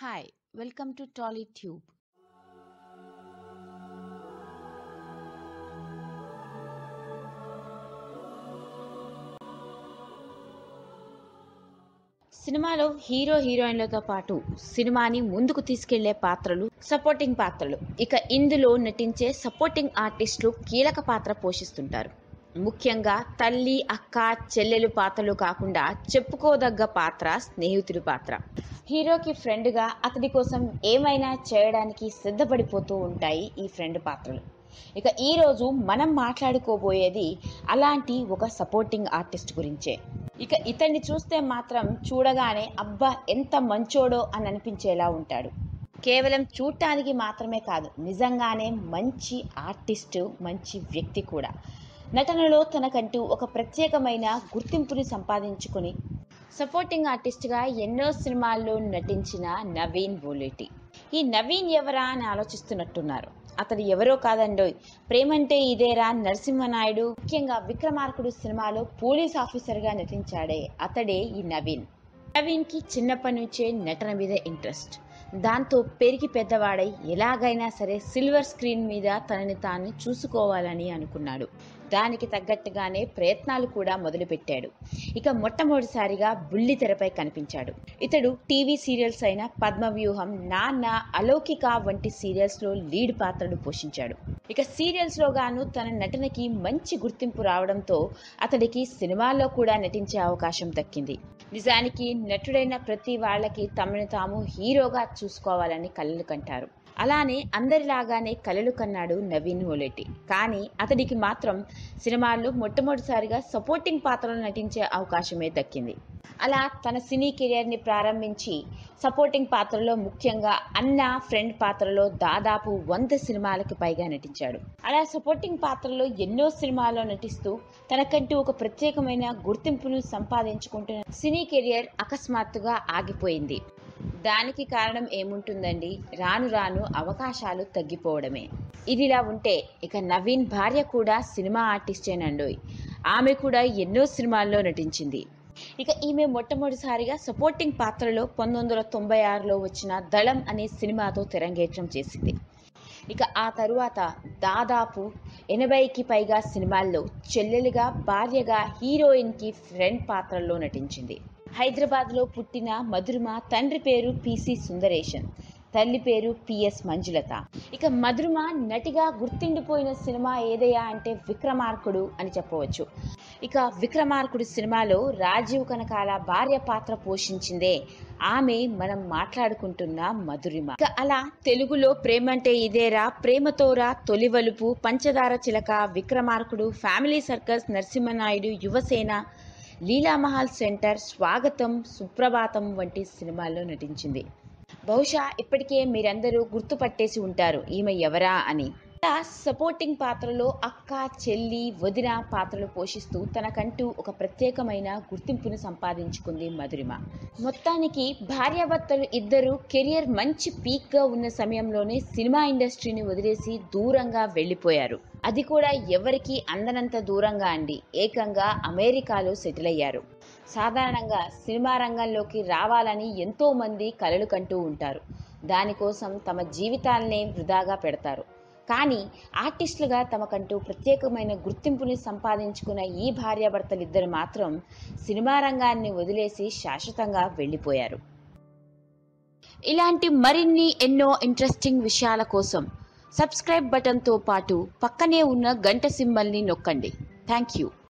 Hi, welcome to TollyTube. సినిమాలో హీరోయిన్లతో పాటు సినిమాని ముందుకు తీసుకెళ్లే పాత్రలు సపోర్టింగ్ పాత్రలు. ఇక ఇందులో నటించే సపోర్టింగ్ ఆర్టిస్టులు కీలక పాత్ర పోషిస్తుంటారు. ముఖ్యంగా తల్లి, అక్క, చెల్లెలు పాత్రలు కాకుండా చెప్పుకోదగ్గ పాత్ర స్నేహితుడి పాత్ర. హీరోకి ఫ్రెండ్గా అతడి కోసం ఏమైనా చేయడానికి సిద్ధపడిపోతూ ఉంటాయి ఈ ఫ్రెండ్ పాత్రలు. ఇక ఈరోజు మనం మాట్లాడుకోబోయేది అలాంటి ఒక సపోర్టింగ్ ఆర్టిస్ట్ గురించే. ఇక ఇతన్ని చూస్తే మాత్రం చూడగానే అబ్బా ఎంత మంచోడో అని అనిపించేలా ఉంటాడు. కేవలం చూడటానికి మాత్రమే కాదు, నిజంగానే మంచి ఆర్టిస్టు, మంచి వ్యక్తి కూడా. నటనలో తనకంటూ ఒక ప్రత్యేకమైన గుర్తింపుని సంపాదించుకుని సపోర్టింగ్ ఆర్టిస్ట్గా ఎన్నో సినిమాల్లో నటించిన నవీన్ బోలేటి. ఈ నవీన్ ఎవరా అని ఆలోచిస్తున్నట్టున్నారు. అతడు ఎవరో కాదండోయ్, ప్రేమంటే ఇదేరా నరసింహనాయుడు, ముఖ్యంగా విక్రమార్కుడు సినిమాలో పోలీస్ ఆఫీసర్గా నటించాడే అతడే ఈ నవీన్. నవీన్కి చిన్నప్పటి నుంచే నటన మీద ఇంట్రెస్ట్. దాంతో పెరిగి పెద్దవాడై ఎలాగైనా సరే సిల్వర్ స్క్రీన్ మీద తనని తాను చూసుకోవాలని అనుకున్నాడు. దానికి తగ్గట్టుగానే ప్రయత్నాలు కూడా మొదలుపెట్టాడు. ఇక మొట్టమొదటిసారిగా బుల్లి తెరపై కనిపించాడు. ఇతడు టీవీ సీరియల్స్ అయిన పద్మవ్యూహం, నాన్న, అలౌకిక వంటి సీరియల్స్లో లీడ్ పాత్రలు పోషించాడు. ఇక సీరియల్స్లో గాను తన నటనకి మంచి గుర్తింపు రావడంతో అతడికి సినిమాల్లో కూడా నటించే అవకాశం దక్కింది. నిజానికి నటుడైన ప్రతి వాళ్ళకి తమను తాము హీరోగా చూసుకోవాలని కలలు కంటారు. అలానే అందరిలాగానే కలలు కన్నాడు నవీన్ బోలేటి. కానీ అతడికి మాత్రం సినిమాల్లో మొట్టమొదటిసారిగా సపోర్టింగ్ పాత్రలో నటించే అవకాశమే దక్కింది. అలా తన సినీ కెరియర్ని ప్రారంభించి సపోర్టింగ్ పాత్రలో, ముఖ్యంగా అన్న, ఫ్రెండ్ పాత్రలో దాదాపు 100 సినిమాలకు పైగా నటించాడు. అలా సపోర్టింగ్ పాత్రలో ఎన్నో సినిమాల్లో నటిస్తూ తనకంటూ ఒక ప్రత్యేకమైన గుర్తింపును సంపాదించుకుంటున్న సినీ కెరియర్ అకస్మాత్తుగా ఆగిపోయింది. దానికి కారణం ఏముంటుందండి? రాను రాను అవకాశాలు తగ్గిపోవడమే. ఇదిలా ఉంటే ఇక నవీన్ భార్య కూడా సినిమా ఆర్టిస్టేనండోయ్. ఆమె కూడా ఎన్నో సినిమాల్లో నటించింది. ఇక ఈమె మొట్టమొదటిసారిగా సపోర్టింగ్ పాత్రలో 1996లో వచ్చిన దళం అనే సినిమాతో తెరంగేట్రం చేసింది. ఇక ఆ తరువాత దాదాపు 80కి పైగా సినిమాల్లో చెల్లెలుగా, భార్యగా, హీరోయిన్కి ఫ్రెండ్ పాత్రల్లో నటించింది. హైదరాబాద్లో పుట్టిన మధురిమ తండ్రి పేరు పిసి సుందరేశన్, తల్లి పేరు పిఎస్ మంజులత. ఇక మధురిమ నటిగా గుర్తుండిపోయిన సినిమా ఏదయ్యా అంటే విక్రమార్కుడు అని చెప్పవచ్చు. ఇక విక్రమార్కుడు సినిమాలో రాజీవ్ కనకాల భార్య పాత్ర పోషించిందే ఆమె మనం మాట్లాడుకుంటున్న మధురిమ. ఇక అలా తెలుగులో ప్రేమంటే ఇదేరా, ప్రేమతోరా, Tholivalapu, Panchadara Chilaka, Vikramarkudu, family circus, Narasimhanaidu, Yuvasena, Leelamahal centre, Swagatam, Suprabhatam వంటి సినిమాల్లో నటించింది. బహుశా ఇప్పటికే మీరందరూ గుర్తుపట్టేసి ఉంటారు ఈమె ఎవరా అని. సపోర్టింగ్ పాత్రలో అక్క, చెల్లి, వదిన పాత్రలు పోషిస్తూ తనకంటూ ఒక ప్రత్యేకమైన గుర్తింపును సంపాదించుకుంది మధురిమ. మొత్తానికి భార్యాభర్తలు ఇద్దరు కెరియర్ మంచి పీక్గా ఉన్న సమయంలోనే సినిమా ఇండస్ట్రీని వదిలేసి దూరంగా వెళ్ళిపోయారు. అది కూడా ఎవరికి అందనంత దూరంగా అండి, ఏకంగా అమెరికాలో సెటిల్ అయ్యారు. సాధారణంగా సినిమా రంగంలోకి రావాలని ఎంతో మంది కలలు కంటూ ఉంటారు. దానికోసం తమ జీవితాలనే వృధాగా పెడతారు. కానీ ఆర్టిస్టులుగా తమకంటూ ప్రత్యేకమైన గుర్తింపుని సంపాదించుకున్న ఈ భార్యాభర్తలిద్దరు మాత్రం సినిమా రంగాన్ని వదిలేసి శాశ్వతంగా వెళ్ళిపోయారు. ఇలాంటి మరిన్ని ఎన్నో ఇంట్రెస్టింగ్ విషయాల కోసం సబ్స్క్రైబ్ బటన్తో పాటు పక్కనే ఉన్న గంట సింబల్ని నొక్కండి. Thank you.